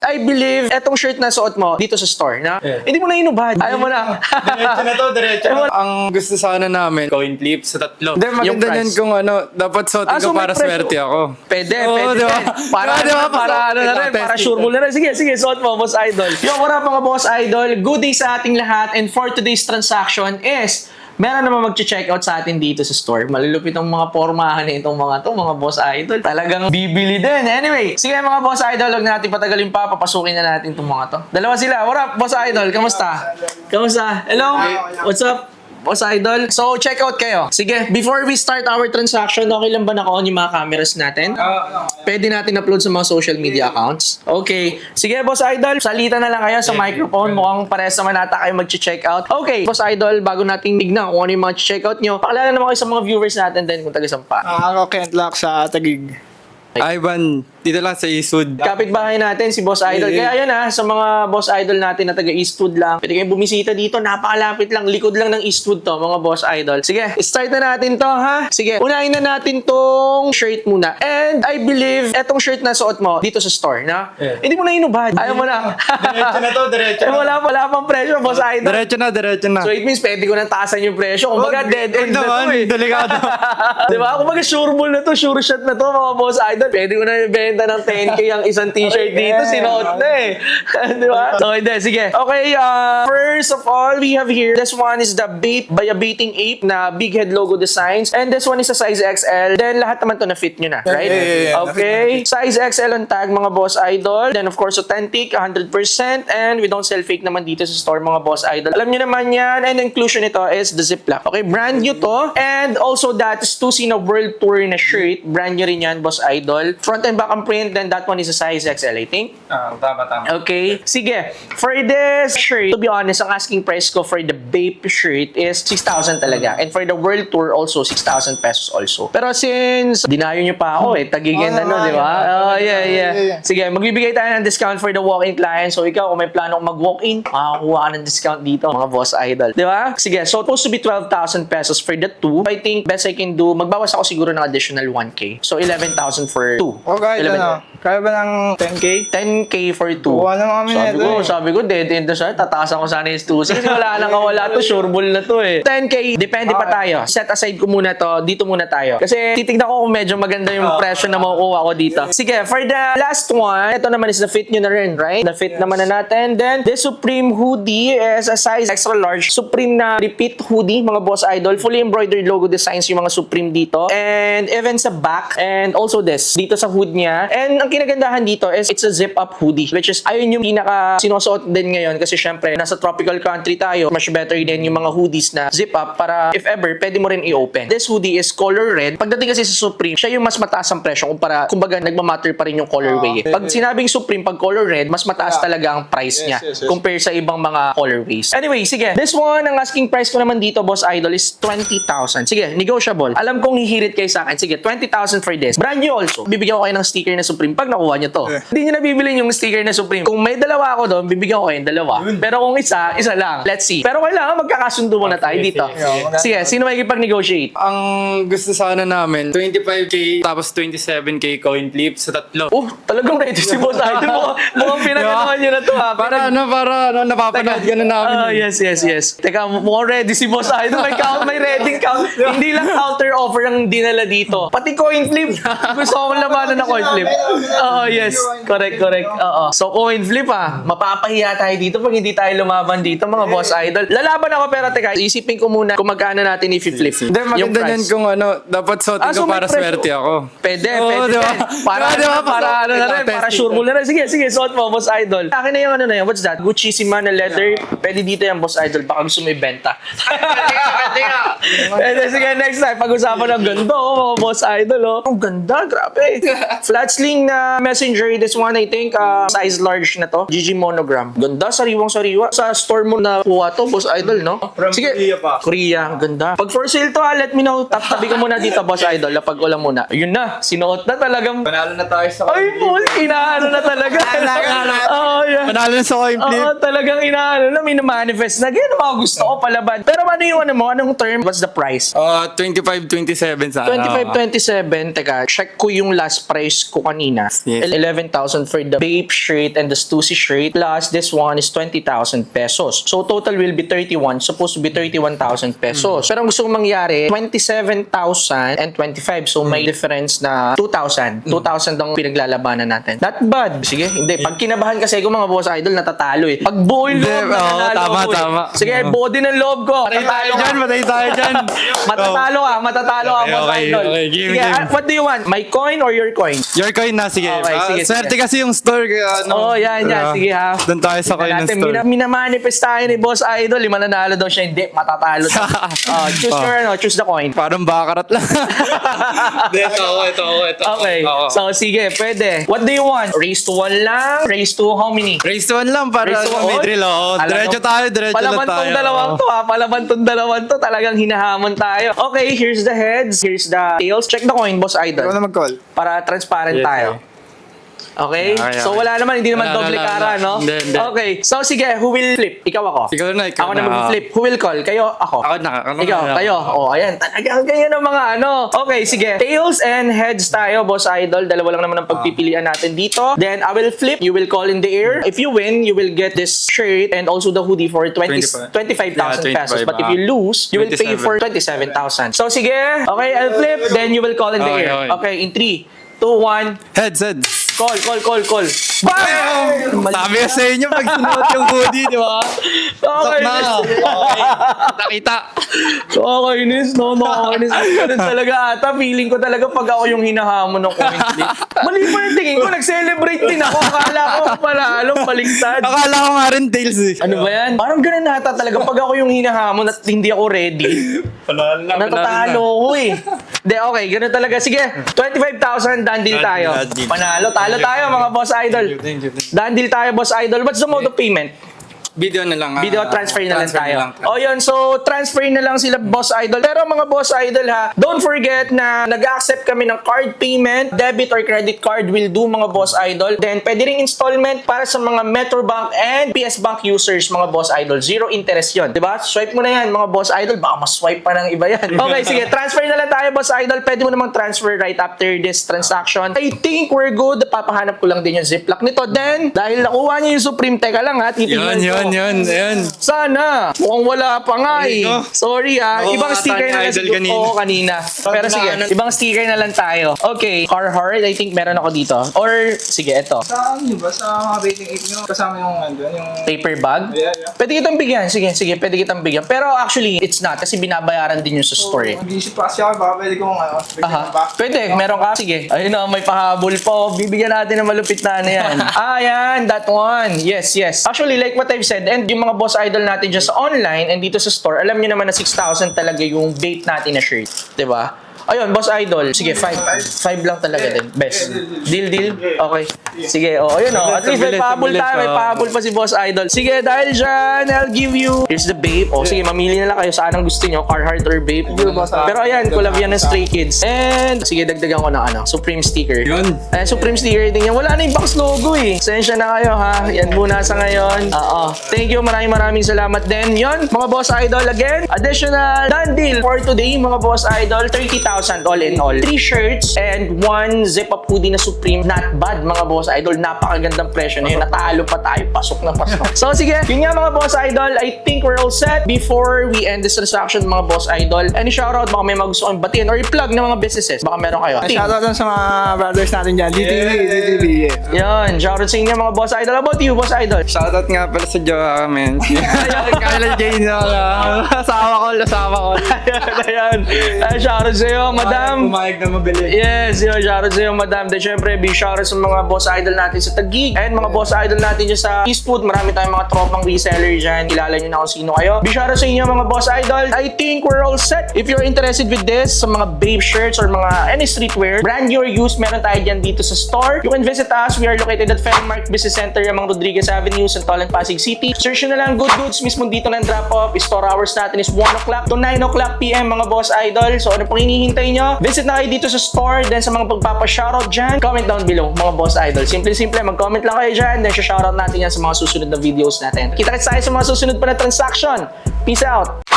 I believe etong shirt na suot mo dito sa store, na hindi mo na inubad. Ayaw mo na. Diretso na to, diretso na. Ang gusto sana namin, coin flip sa tatlo. Hindi, maganda price. yan kung ano, dapat suotin ko so may para presyo. swerte ako. Pwede, Oo, pwede. diba? Para, Diba? para ano na rin, para sure mo na rin. Sige, suot mo, Boss Idol. Yo, what up mga Boss Idol? Good day sa ating lahat, and for today's transaction is meron naman mag-check-out sa atin dito sa store. Malulupit ang mga pormahan na itong mga Boss Idol. Talagang bibili din. Anyway, sige mga Boss Idol, huwag natin patagalin pa. Papasukin na natin itong mga to. Dalawa sila. What up, Boss Idol? Kamusta? Kamusta? Hello? What's up? Boss Idol. So, check out kayo. Sige, before we start our transaction, okay lang ba naka-on yung mga cameras natin? Pwede natin upload sa mga social media accounts? Okay. Sige, Boss Idol, salita na lang kayo sa microphone. Mukhang pares naman nata kayo mag-check out. Okay, Boss Idol, bago natin tignan kung ano yung mga check out nyo, pakilala naman kayo sa mga viewers natin din kung taga-saan pa. Ako Kent Lock sa Taguig. Ivan, dito lang sa Eastwood. Kapitbahay natin si Boss Idol. Kaya yun sa mga Boss Idol natin na taga Eastwood lang, pwede kayong bumisita dito. Napakalapit lang. Likod lang ng Eastwood to, mga Boss Idol. Sige, start na natin to, ha? Sige, unahin na natin tong shirt muna. And I believe etong shirt na suot mo dito sa store, na hindi mo na inubad. Ayaw mo na. Diretso na to, diretso na. Wala pang presyo, Boss Idol. Diretso na. So it means pwede ko nang taasan yung presyo. Kumbaga dead end na to eh. Delikado. Diba? Kumbaga sure ball na to, sure shot na to, mga Boss Idol. Pwede ko na ibenta ng 10K ang isang t-shirt dito, sinuot na eh. Diba? So, hindi, sige. Okay, first of all, we have here, this one is the Bape by a Baiting Ape na big head logo designs. And this one is a size XL. Then, lahat naman to na-fit nyo na, right? Yeah. Okay. Size XL on tag, mga Boss Idol. Then, of course, authentic, 100%. And we don't sell fake naman dito sa store, mga Boss Idol. Alam nyo naman yan. And inclusion nito is the Ziploc. Okay, brand new to. And also, that is Stussy na World Tour na shirt. Brand new rin yan, Boss Idol. Front and back ang print, then that one is a size XL, I think. Tama. Okay. Sige. For this shirt, to be honest, ang asking price ko for the Bape shirt is 6,000 talaga. And for the World Tour also, 6,000 pesos also. Pero since dinayo nyo pa ako tagigin na di ba? Oh, yeah. Sige, magbibigay tayo ng discount for the walk-in client. So ikaw, kung may plano kong mag-walk-in, makakuha ka ng discount dito, mga Boss Idol. Di ba? Sige, so supposed to be 12,000 pesos for the two. I think best I can do, magbawas ako siguro ng additional 1K. So 11,000 for two. Okay, kaya ba ng 10K? 10K for two. Kuha na kami nito Sabi ko, dead end na siya. Tataasan ko sana yung Stussy. Kasi wala nang kawala to. Sure ball na to eh. 10K, depende pa tayo. Set aside ko muna to. Dito muna tayo. Kasi titignan ko kung medyo maganda yung presyo na makukuha ko dito. Sige, for the last one, ito naman is the fit nyo na rin, right? The fit naman na natin. Then, this Supreme hoodie is a size extra large. Supreme na repeat hoodie, mga Boss Idol. Fully embroidered logo designs yung mga Supreme dito. And even sa back. And also this, dito sa hood niya. And ang kinagandahan dito is it's a zip-up hoodie, which is ayun yung pinaka sinusuot din ngayon kasi syempre nasa tropical country tayo, much better din yung mga hoodies na zip-up para if ever, pwede mo rin i-open. This hoodie is color red. Pagdating kasi sa Supreme, siya yung mas mataas ang presyo kumbaga nagmamatter pa rin yung colorway. Pag sinabing Supreme, pag color red, mas mataas talaga ang price niya compare sa ibang mga colorways. Anyway, sige. This one, ang asking price ko naman dito, Boss Idol, is 20,000. Sige, negotiable. Alam kong hihirit kayo sa akin. Sige, 20,000 for this. Brand new also. Bibigyan ko kayo ng sticker na Supreme pag nakuha nyo to. Hindi nyo nabibili yung sticker na Supreme. Kung may dalawa ako doon, bibigyan ko kayo ng dalawa. Pero kung isa lang. Let's see. Pero kailangan magkakasundo muna tayo dito. Sige, sino may ikipag-negotiate? Ang gusto sana namin, 25K tapos 27K coin flip sa tatlo. Talagang ready si Boss Idol. Mukhang pinaganoan nyo na to ha. Para napapanood ka na namin. Yes. Teka, mukhang ready si Boss Idol. May ready count. Hindi lang counter offer ang dinala dito. Pati coin flip. Gusto ko labanan na coin flip. Yes. Correct. So, coin flip mapapahiya tayo dito pag hindi tayo lumaban dito, mga Boss Idol. Lalaban ako pero teka, isipin ko muna kung magkano natin i-flip. Hindi, maganda yan kung dapat suotin ko para swerte ako. Pwede. Diba? Para sure mo na rin. Sige, suot mo, Boss Idol. Akin na yung na yan. What's that? Gucci-sima na leather. Pwede dito yan, Boss Idol. Baka gusto mo ibenta. Pwede, sige, next time. Pag-usapan ng ganda, mga Boss Idol. Ang ganda, grabe. Flat sling na messenger. This one, I think, size large na to. GG monogram. Ganda, sariwang-sariwa. Sa store mo na kuha to, Boss Idol, no? Sige. Korea pa. Korea, ang ganda. Pag for sale to, let me know. Tabi ko muna dito, Boss Idol. Lapag ko lang muna. Ayun na, sinuot na talagang. Panalo na tayo sa Ay, Paul, inaano na talaga. Yeah. Panalo na sa coin flip. Oo, talagang inaano na, minamanifest na. Ganyan ang mga gusto ko palaban. Pero ano yung ano mo? Anong term? What's the price? 25-27 sana. 25-27, teka, check ko yung last price ko kanina. Yes. 11,000 for the Bape shirt and the Stussy shirt. Plus, this one is 20,000 pesos. So, total will be 31. Supposed to be 31,000 pesos. Pero ang gusto kong mangyari, 27,000 and 25. So, may difference na 2,000. 2,000 ang pinaglalabanan natin. Not bad. Sige, hindi. Pag kinabahan kasi ko mga boss idol, natatalo eh. Pag buo yung loob, Oo, nananalo tama, ako eh. tama. Sige, buo din ang loob ko. Patay tayo Matatalo dyan, ka. patay tayo dyan. Matatalo ka, boss Okay, idol. okay. Game, Sige, game. what do you want? My coin or your coin? Your coin na, sige. Okay, sige, Swerte sige. kasi yung store. Kaya, Oo, yan. Sige ha. Doon tayo sa coin ng store. Minamanifest tayo ni Boss Idol. Mananalo daw siya. Hindi, matatalo daw. Choose the coin. Parang bakarat lang. ito. Okay. So, sige, pwede. What do you want? Raise to 1 lang? Raise to how many? Raise to 1 lang para Raise to may one? drill. Oh. Alam Diretso mo, tayo, diretso lang Palaban tayo. tong dalawang to ha. Palaban tong dalawang to. Talagang hinahamon tayo. Okay, here's the heads. Here's the tails. Check the coin, Boss Ikaw Idol. na mag-call. Para transparent Yes, tayo. Okay? Okay. So wala naman, hindi naman Wala, doble wala, kara, wala. no? Hindi. Okay. So sige, who will flip? Ikaw ako. Ikaw na. Ako na mag-flip. Who will call? Kayo, ako. Ako na. Ikaw, kayo. Oh, ayan. Talagang ganyan ang mga ano. Okay, sige. Tails and heads tayo, Boss Idol. Dalawa lang naman ang pagpipilian natin dito. Then, I will flip. You will call in the air. If you win, you will get this shirt and also the hoodie for 25,000 pesos. 25, But if you lose, you will pay 27. for 27,000. So, sige. Okay, I'll flip. Then, you will call in the Okay, air. okay. Okay, in 3, 2, 1. Heads. Call. Bam! Sabi ko sa inyo, pag sinuot yung hoodie, di ba? Okay, Okay. Nakita. Nakakainis, no? Nakakainis. Ganun talaga ata. Feeling ko talaga pag ako yung hinahamon ng coin flip. Mali pa yung tingin ko. Nag-celebrate din ako. Akala ko pala, baliktad. Akala ko nga rin tails eh. Ano ba yan? Parang ganun ata talaga pag ako yung hinahamon at hindi ako ready. Natatalo ko eh. De, okay, ganun talaga. Sige, 25,000, done deal tayo. Done deal. Panalo, talo tayo mga boss idol. Thank you. Done deal tayo, boss idol. What's the mode of payment? Video na lang. Video transfer na lang tayo. lang. O yun, so transfer na lang sila Boss Idol. Pero mga Boss Idol ha, don't forget na nag-accept kami ng card payment, debit or credit card will do mga Boss Idol. Then pwede ring installment para sa mga Metrobank and PS Bank users mga Boss Idol. Zero interest yun. Diba? Swipe mo na yan mga Boss Idol. Baka mas-swipe pa ng iba yan. Okay, sige. Transfer na lang tayo Boss Idol. Pwede mo namang transfer right after this transaction. I think we're good. Papahanap ko lang din yung ziplock nito. Then, dahil nakuha niya yung Supreme, teka lang ha. Titignan ko. Yun. Sana. Mukhang wala pa nga eh. Ko. Sorry ah. Oo, Ibang ata sticker ni na lang Idol siguro. kanina. Oo, kanina. Pero sige, ibang sticker na lang tayo. Okay. Carhartt, I think meron ako dito. Or, sige, ito. Sa ano ba? Sa mga dating app nyo, kasama yung andun, yung... Paper bag. Yeah. Pwede kitang bigyan. Sige, pwede kitang bigyan. Pero actually, it's not. Kasi binabayaran din yung sa store eh. Mag-isip pa kasi ako, baka pwede kong bigyan ng back. Pwede, meron ka. Sige. Ayun o, may pahabol po. Bibigyan natin ng malupit na ano yan. Yan, that one. Yes. Actually, like what I've said, and yung mga Boss Idol natin dyan sa online and dito sa store, alam nyo naman na 6,000 talaga yung bait natin na shirt. Diba? Ayun, Boss Idol. Sige, 5 lang talaga din. Best. Deal? Okay. Sige, ayun At least may pahabol tayo. May pahabol pa si Boss Idol. Sige, dahil dyan, I'll give you... Here's the Bape. Sige, mamili na lang kayo saan ang gusto nyo. Carhartt or Bape. Pero ayan, collab yan ng Stray Kids. And, sige, dagdagan ko ng Supreme sticker. Yun. Supreme sticker din yan. Wala na yung box logo eh. Sensya na kayo ha. Yan muna sa ngayon. Thank you. Maraming salamat din. Yun, mga Boss Idol again. Additional done deal for today, mga Boss Idol. 30,000 all in all. 3 shirts and 1 zip-up hoodie na Supreme. Not bad, mga Boss Idol. Napakagandang presyo na yun. Natalo pa tayo. Pasok na pasok. So sige, yun nga mga Boss Idol. I think we're all set. Before we end this transaction, mga Boss Idol, any shoutout? Baka may mga gusto kayong batiin or i-plug ng mga businesses. Baka meron kayo. Shoutout lang sa mga brothers natin dyan. DTV. Yan, shoutout sa inyo mga Boss Idol. How about you, Boss Idol? Shoutout nga pala sa jowa kami. Kailan Jane Asawa ko. Ayan. Shoutout sa iyo, madam. Pumayag na mabili. Yes, yun, shoutout sa iyo, madam. Then syempre, big shoutout sa mga Boss Idol natin sa Taguig and mga Boss Idol natin dyan sa Eastwood. Marami tayong mga tropang reseller dyan. Kilala nyo na kung sino kayo. Big shoutout sa inyo mga Boss Idol. I think we're all set. If you're interested with this, sa mga babe shirts or mga any streetwear, brand new or used, meron tayo dyan dito sa store. You can visit us. We are located at Fairmark Business Center, Amang Rodriguez Avenue, Santolan, Pasig City. Search nyo na lang Good Goods. Mismo dito ng drop-off. Store hours natin is 1 o'clock to 9 o'clock PM mga Boss Idol. So ano pang hinihintay hinihintay nyo? Visit na kayo dito sa store, then sa mga pagpapa-shoutout dyan, comment down below, mga boss idol. Simple-simple, mag-comment lang kayo dyan, then shoutout natin yan sa mga susunod na videos natin. Kita-kits tayo sa mga susunod pa na transaction. Peace out!